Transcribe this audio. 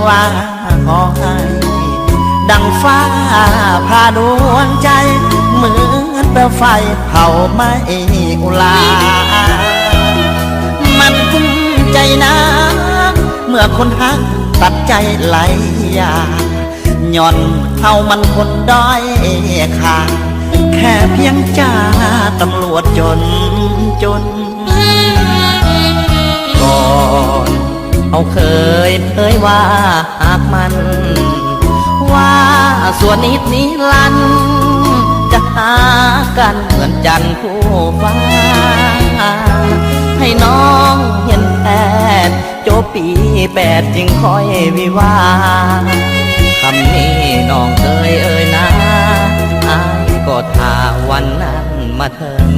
ว่าขอให้ดังฟ้าพาดวงใจเหมือนเปลวไฟเผาไหม้อุลามันกุ้มใจนะเมื่อคนฮักตัดใจไหลยาย่อนเอามันคนด้อยค่าแค่เพียงจ้าตำรวจจนก่อนเอาเคยเผยว่าหากมันว่าส่วนนิดนี้ลันจะหากันเหมือนจันทร์คู่ฟ้าให้น้องเห็นแทนโจปี8จึงคอยวิวาคำนี้น้องเคยเอ่ยนะอ้ายก็ท่าวันนั้นมาถึง